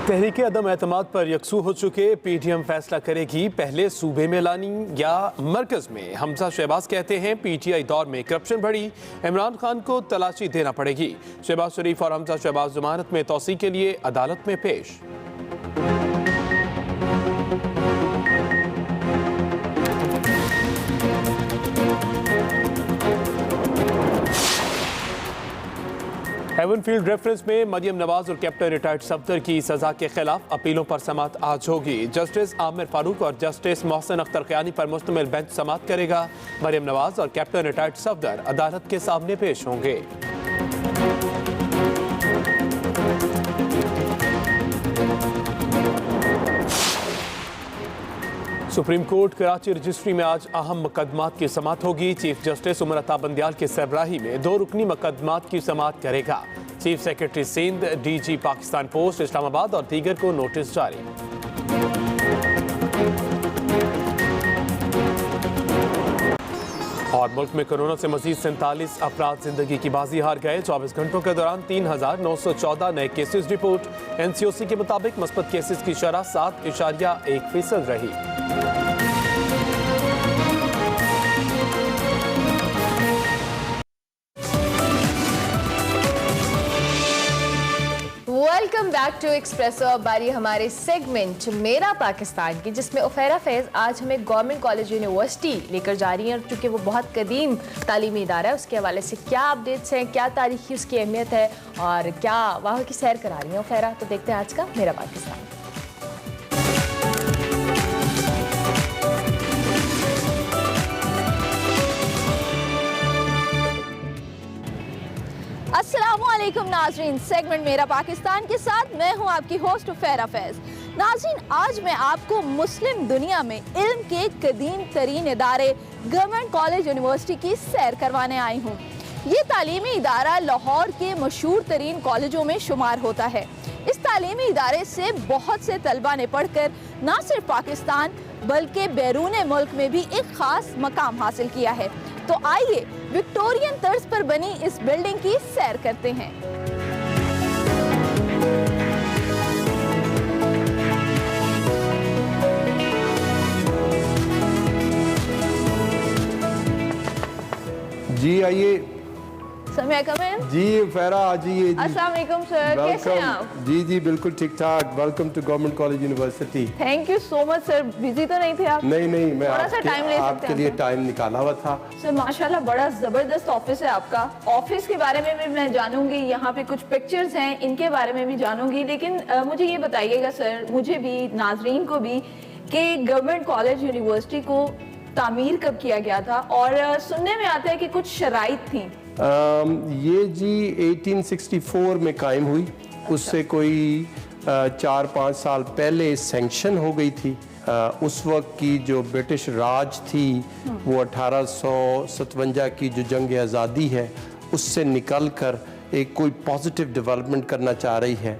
तहरीक अदम एतमाद पर यकसू हो चुके पीटीएम फैसला करेगी पहले सूबे में लानी या मरकज में। हमजा शहबाज कहते हैं पीटीआई दौर में करप्शन बढ़ी, इमरान खान को तलाशी देना पड़ेगी। शहबाज शरीफ और हमजा शहबाज जमानत में तौसी के लिए अदालत में पेश। हेवनफील्ड रेफरेंस में मरियम नवाज और कैप्टन रिटायर्ड सफदर की सजा के खिलाफ अपीलों पर समाअत आज होगी। जस्टिस आमिर फारूक और जस्टिस मोहसिन अख्तर क़यानी पर मुश्तमिल बेंच समाअत करेगा। मरियम नवाज और कैप्टन रिटायर्ड सफदर अदालत के सामने पेश होंगे। सुप्रीम कोर्ट कराची रजिस्ट्री में आज अहम मुकदमात की समाअत होगी। चीफ जस्टिस उमर अता बंदियाल की सरबराही में 2 रुकनी मुकदमात की समाअत करेगा। Chief secretary Sindh, DG Pakistan post Islamabad और दीगर को नोटिस जारी। और मुल्क में कोरोना से मजीद 47 अफराद जिंदगी की बाजी हार गए। 24 घंटों के दौरान 3,914 नए केसेस रिपोर्ट। एनसीओसी के मुताबिक मुस्बत केसेस की शरह 7.1% रही। Welcome back to Expresso. अब बारी हमारे सेगमेंट मेरा पाकिस्तान की, जिसमें उफैरा फैज़ आज हमें गवर्नमेंट कॉलेज यूनिवर्सिटी लेकर जा रही हैं। और चूँकि वो बहुत कदीम तालीमी इदारा है, उसके हवाले से क्या अपडेट्स हैं, क्या तारीखी उसकी अहमियत है और क्या वहाँ की सैर करा रही हैं उफैरा, तो देखते हैं आज का मेरा पाकिस्तान। अस्सलामुअलैकुम नाज़रीन, सेगमेंट मेरा पाकिस्तान के साथ मैं हूं आपकी होस्ट उफैरा फैज़। नाज़रीन, आज मैं आपको मुस्लिम दुनिया में इल्म के कदीम तरीन इदारे गवर्नमेंट कॉलेज यूनिवर्सिटी की सैर करवाने आई हूं। ये तालीमी इदारा लाहौर के मशहूर तरीन कॉलेजों में शुमार होता है। इस तालीमी इदारे से बहुत से तलबा ने पढ़कर न सिर्फ पाकिस्तान बल्कि बैरून मुल्क में भी एक ख़ास मकाम हासिल किया है। तो आइए विक्टोरियन तर्ज पर बनी इस बिल्डिंग की सैर करते हैं। जी आइए। समय कमें जी फेरा आ जाइए। अस्सलाम वालेकुम सर, कैसे हैं आप? जी जी बिल्कुल ठीक ठाक। Welcome to government college university. Thank you so much sir. Busy तो नहीं थे आप? नहीं मैं आपके लिए टाइम निकाला हुआ था। सर माशाल्लाह बड़ा जबरदस्त ऑफिस है आपका। ऑफिस के बारे में भी मैं जानूंगी, यहाँ पे कुछ पिक्चर्स हैं इनके बारे में भी जानूंगी, लेकिन मुझे ये बताइएगा सर, मुझे भी नाजरीन को भी, कि गवर्नमेंट कॉलेज यूनिवर्सिटी को तामीर कब किया गया था? और सुनने में आता है कि कुछ शराइत थी। ये जी 1864 में कायम हुई। अच्छा। उससे कोई 4-5 साल पहले सैंक्शन हो गई थी। उस वक्त की जो ब्रिटिश राज थी वो 1857 की जो जंग आज़ादी है उससे निकल कर एक कोई पॉजिटिव डेवलपमेंट करना चाह रही है।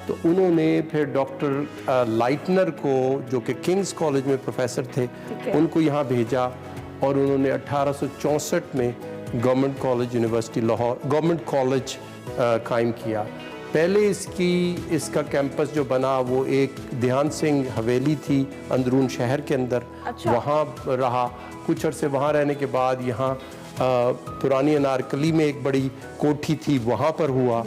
तो उन्होंने फिर डॉक्टर लाइटनर को, जो कि किंग्स कॉलेज में प्रोफेसर थे, उनको यहाँ भेजा और उन्होंने 1864 में government college university Lahore government college कायम किया। पहले इसका कैंपस जो बना वो एक ध्यान सिंह हवेली थी अंदरून शहर के अंदर। अच्छा। वहाँ रहा कुछ अरसे। वहाँ रहने के बाद यहाँ पुरानी अनारकली में एक बड़ी कोठी थी, वहाँ पर हुआ।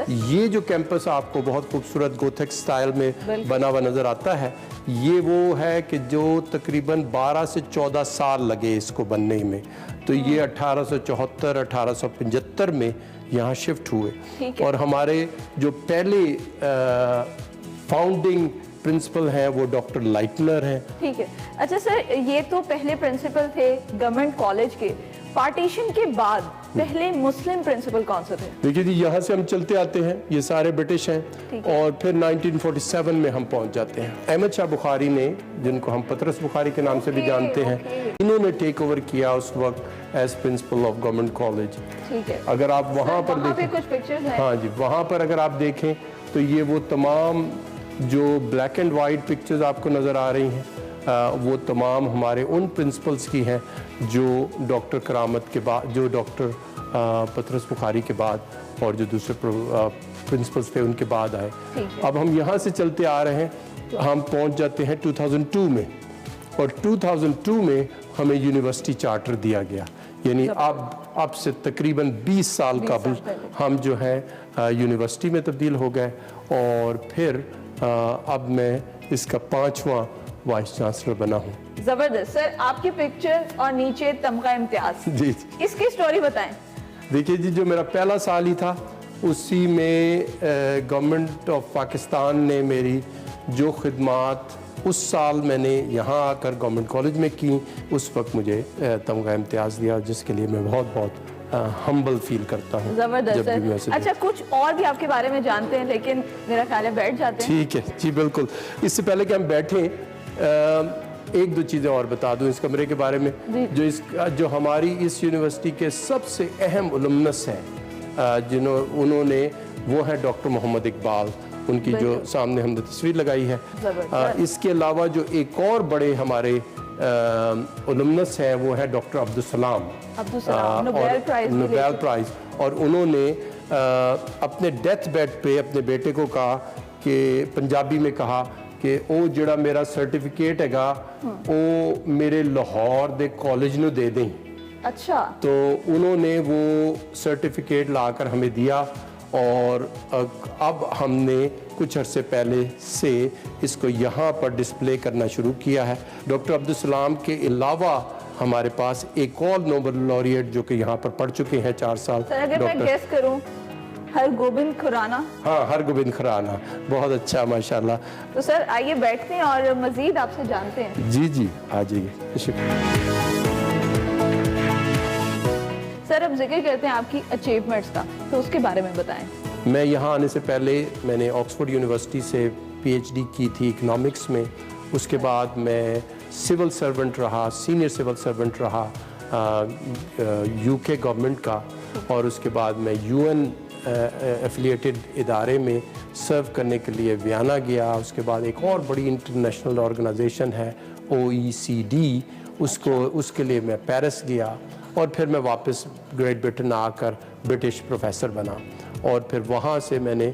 ये जो कैंपस आपको बहुत खूबसूरत गोथिक स्टाइल में बना हुआ नज़र आता है, ये वो है कि जो तकरीबन 12 से 14 साल लगे इसको बनने में। तो ये 1874-1875 में यहाँ शिफ्ट हुए। और हमारे जो पहले फाउंडिंग प्रिंसिपल हैं वो डॉक्टर लाइटनर हैं। ठीक है। अच्छा सर, ये तो पहले प्रिंसिपल थे गवर्नमेंट कॉलेज के। पार्टीशन के बाद पहले मुस्लिम प्रिंसिपल कौन से थे? देखिए जी, यहाँ से हम चलते आते हैं, ये सारे ब्रिटिश हैं और फिर 1947 में हम पहुँच जाते हैं। अहमद शाह बुखारी ने, जिनको हम पतरस बुखारी के नाम से भी जानते हैं, इन्होंने टेक ओवर किया उस वक्त as principal of government college. ठीक है। अगर आप वहाँ पर देखें कुछ पिक्चर्स हैं। हाँ जी, वहाँ पर अगर आप देखें तो ये वो तमाम जो ब्लैक एंड वाइट पिक्चर्स आपको नज़र आ रही हैं, वो तमाम हमारे उन प्रिंसिपल्स की हैं जो डॉक्टर करामत के बाद, जो डॉक्टर पतरस बुखारी के बाद और जो दूसरे प्रिंसिपल्स थे उनके बाद आए। अब हम यहाँ से चलते आ रहे हैं, हम पहुँच जाते हैं 2002 में, और 2002 में हमें यूनिवर्सिटी चार्टर दिया गया। यानी अब से तकरीबन 20 साल कबल हम जो है यूनिवर्सिटी में तब्दील हो गए, और फिर अब मैं इसका 5वां वाइस चांसलर बना हूँ। जबरदस्त सर, आपकी पिक्चर और नीचे तमगा इम्तियाज, जी इसकी स्टोरी बताएं। देखिए जी, जो मेरा पहला साल ही था उसी में गवर्नमेंट ऑफ पाकिस्तान ने मेरी जो खिदमात उस साल मैंने यहाँ आकर गवर्नमेंट कॉलेज में की, उस वक्त मुझे तमगा इम्तियाज दिया, जिसके लिए मैं बहुत बहुत हम्बल फील करता हूँ। जबरदस्त सर। अच्छा, कुछ और भी आपके बारे में जानते हैं, लेकिन मेरा ख्याल है बैठ जाते हैं। ठीक है जी, बिल्कुल। इससे पहले कि हम बैठें, एक दो चीज़ें और बता दूं इस कमरे के बारे में। जो हमारी इस यूनिवर्सिटी के सबसे अहम उलमनस हैं, उन्होंने वो है डॉक्टर मोहम्मद इकबाल, उनकी जो सामने हमने तस्वीर लगाई है। इसके अलावा जो एक और बड़े हमारे उलमनस हैं वो है doctor Abdul Salam, Nobel prize, और उन्होंने अपने डेथ बेड पे अपने बेटे को कहा कि पंजाबी में कहा कि वो जड़ा मेरा सर्टिफिकेट हैगा वो मेरे लाहौर दे कॉलेज नूं दे दें। अच्छा। तो उन्होंने वो सर्टिफिकेट लाकर हमें दिया, और अब हमने कुछ अरसे पहले से इसको यहाँ पर डिस्प्ले करना शुरू किया है। डॉक्टर अब्दुल सलाम के अलावा हमारे पास एक और नोबेल लॉरिएट जो कि यहाँ पर पढ़ चुके हैं 4 साल। सर, अगर मैं गेस करूं, हरगोबिंद खुराना। हाँ, हरगोबिंद खुराना, बहुत अच्छा, माशाल्लाह। तो सर आइए बैठते हैं और मजीद आपसे जानते हैं। जी जी, आ जाइए। शुक्रिया सर, अब जिक्र करते हैं आपकी अचीवमेंट्स का, तो उसके बारे में बताएं। मैं यहाँ आने से पहले मैंने ऑक्सफोर्ड यूनिवर्सिटी से PhD की थी इकोनॉमिक्स में। उसके बाद मैं सिविल सर्वेंट रहा, सीनियर सिविल सर्वेंट रहा UK गवर्नमेंट का, और उसके बाद मैं UN एफिलिएटेड इदारे में सर्व करने के लिए वियना गया। उसके बाद एक और बड़ी इंटरनेशनल ऑर्गेनाइजेशन है OECD, उसके लिए मैं पेरिस गया, और फिर मैं वापस ग्रेट ब्रिटेन आकर ब्रिटिश प्रोफेसर बना, और फिर वहाँ से मैंने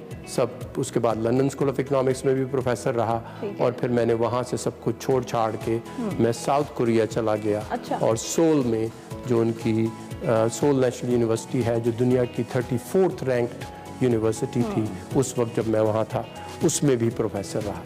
उसके बाद लंदन स्कूल ऑफ इकोनॉमिक्स में भी प्रोफेसर रहा, और फिर मैंने वहाँ से सब कुछ छोड़ छाड़ के मैं साउथ कोरिया चला गया। अच्छा। और सोल में जो उनकी सोल नेशनल यूनिवर्सिटी है, जो दुनिया की 34th रैंक्ड यूनिवर्सिटी थी उस वक्त जब मैं वहाँ था, उसमें भी प्रोफेसर रहा।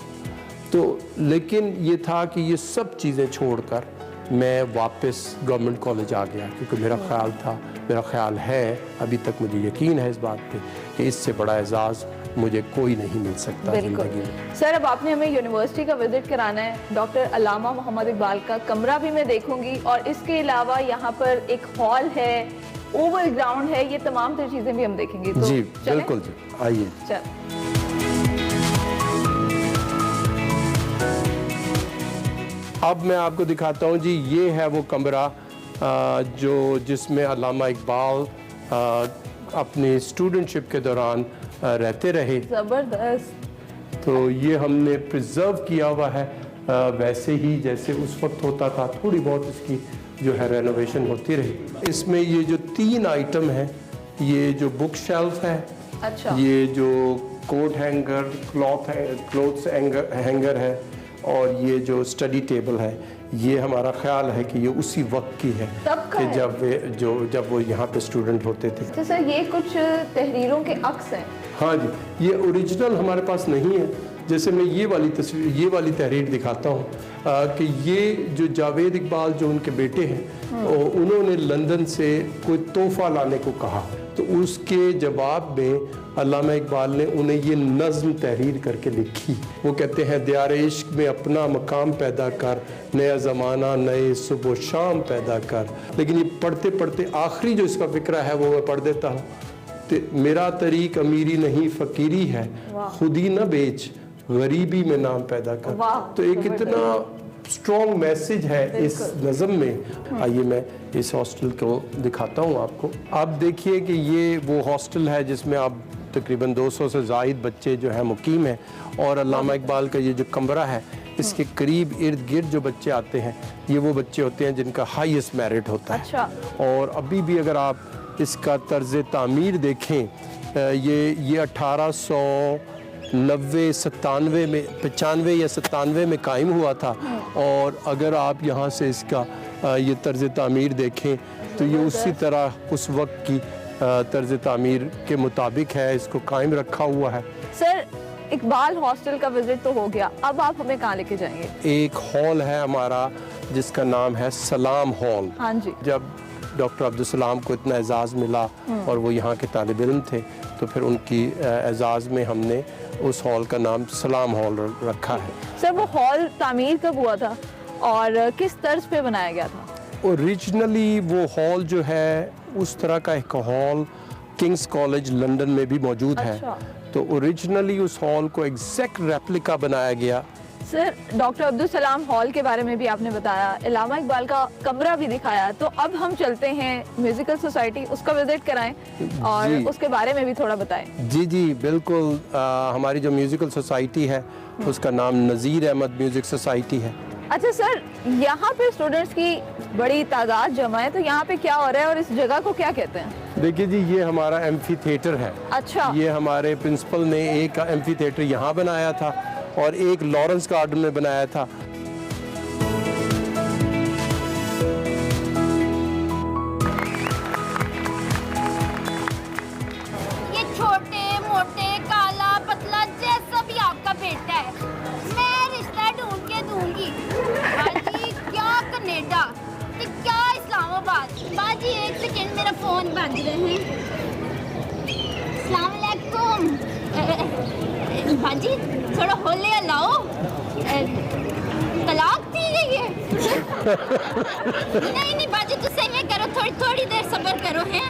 तो लेकिन ये था कि ये सब चीज़ें छोड़कर मैं वापस गवर्नमेंट कॉलेज आ गया, क्योंकि मेरा ख्याल है, अभी तक मुझे यकीन है इस बात पे कि इससे बड़ा एजाज़ मुझे कोई नहीं मिल सकता ज़िंदगी में। सर, अब आपने हमें यूनिवर्सिटी का विजिट कराना है। डॉक्टर अल्लामा मोहम्मद इकबाल का कमरा भी मैं देखूंगी, और इसके अलावा यहाँ पर एक हॉल है, ओवल ग्राउंड है, ये तमाम तरह चीज़ें भी हम देखेंगे। तो जी बिल्कुल जी, आइए। अब मैं आपको दिखाता हूँ जी, ये है वो कमरा जिसमें अल्लामा इकबाल अपनी स्टूडेंटशिप के दौरान रहते रहे। ज़बरदस्त। तो ये हमने प्रिजर्व किया हुआ है वैसे ही जैसे उस वक्त होता था, थोड़ी बहुत इसकी जो है रेनोवेशन होती रही। इसमें ये जो 3 आइटम हैं, ये जो बुक शेल्फ है, अच्छा, ये जो कोट हैंगर, क्लॉथ्स हैंगर है, और ये जो स्टडी टेबल है, ये हमारा ख्याल है कि ये उसी वक्त की है कि जब वो यहाँ पे स्टूडेंट होते थे। तो सर ये कुछ तहरीरों के अक्स हैं? हाँ जी, ये ओरिजिनल हमारे पास नहीं है। जैसे मैं ये वाली तहरीर दिखाता हूँ कि ये जो जावेद इकबाल जो उनके बेटे हैं, उन्होंने लंदन से कोई तोहफा लाने को कहा, तो उसके जवाब में अल्लामा इकबाल ने उन्हें ये नज़्म तहरीर करके लिखी। वो कहते हैं, दियार इश्क में अपना मकाम पैदा कर, नया ज़माना नए सुबह शाम पैदा कर। लेकिन ये पढ़ते पढ़ते आखिरी जो इसका फिक्रा है वो मैं पढ़ देता हूँ। मेरा तरीक अमीरी नहीं फ़कीरी है, खुद ही न बेच गरीबी में नाम पैदा कर। तो एक इतना स्ट्रॉन्ग मैसेज है इस नज़म में। आइए मैं इस हॉस्टल को दिखाता हूँ आपको। आप देखिए कि ये वो हॉस्टल है जिसमें आप तकरीबन 200 से ज़ायद बच्चे जो हैं मुकीम हैं, और अल्लामा इकबाल का ये जो कमरा है, इसके करीब इर्द गिर्द जो बच्चे आते हैं, ये वो बच्चे होते हैं जिनका हाईएस्ट मेरिट होता है। अच्छा। और अभी भी अगर आप इसका तर्ज तामीर देखें, ये 1890 97 में 95 या 97 में कायम हुआ था। और अगर आप यहाँ से इसका ये तर्ज तामीर देखें तो ये उसी तरह उस वक्त की तर्ज तामीर के मुताबिक है, इसको कायम रखा हुआ है। सर, इकबाल हॉस्टल का विजिट तो हो गया, अब आप हमें कहाँ लेके जाएंगे? एक हॉल है हमारा जिसका नाम है सलाम हॉल। हाँ जी। जब डॉक्टर अब्दुल सलाम को इतना एजाज़ मिला और वो यहाँ के तालिब इल्म थे, तो फिर उनकी एजाज़ में हमने उस हॉल का नाम सलाम हॉल रखा है। सर, वो हॉल तामीर कब हुआ था और किस तर्ज पे बनाया गया था? ओरिजिनली वो हॉल जो है उस तरह का एक हॉल किंग्स कॉलेज लंदन में भी मौजूद है। अच्छा। तो ओरिजिनली उस हॉल को एग्जैक्ट रेप्लिका बनाया गया। Sir, doctor Abdul Salam hall के बारे में भी आपने बताया, इलामा इकबाल का कमरा भी दिखाया, तो अब हम चलते हैं म्यूजिकल सोसाइटी, उसका विजिट कराएं और जी। उसके बारे में भी थोड़ा बताएं। जी जी बिल्कुल। हमारी जो म्यूजिकल सोसाइटी है उसका नाम नज़ीर अहमद म्यूजिक सोसाइटी है। अच्छा सर, यहाँ पे स्टूडेंट्स की बड़ी तादाद जमा है, तो यहाँ पे क्या हो रहा है और इस जगह को क्या कहते हैं? देखिए जी, ये हमारा एम्फी थिएटर है। अच्छा। ये हमारे प्रिंसिपल ने एक एम्फी थिएटर यहाँ बनाया था और एक लॉरेंस गार्डन में बनाया था। ये छोटे मोटे काला पतला जैसा भी आपका बेटा है, मैं रिश्ता ढूंढ के दूंगी। बाजी क्या कनाडा ते क्या इस्लामाबाद। बाजी एक सेकेंड, मेरा फोन बज रहे हैं। अस्सलाम वालेकुम। बाजी थोड़ा होले लाओ, तलाक दी गई है। नहीं नहीं बाजी, तुझसे ये करो, थोड़ी थोड़ी देर सब्र करो है।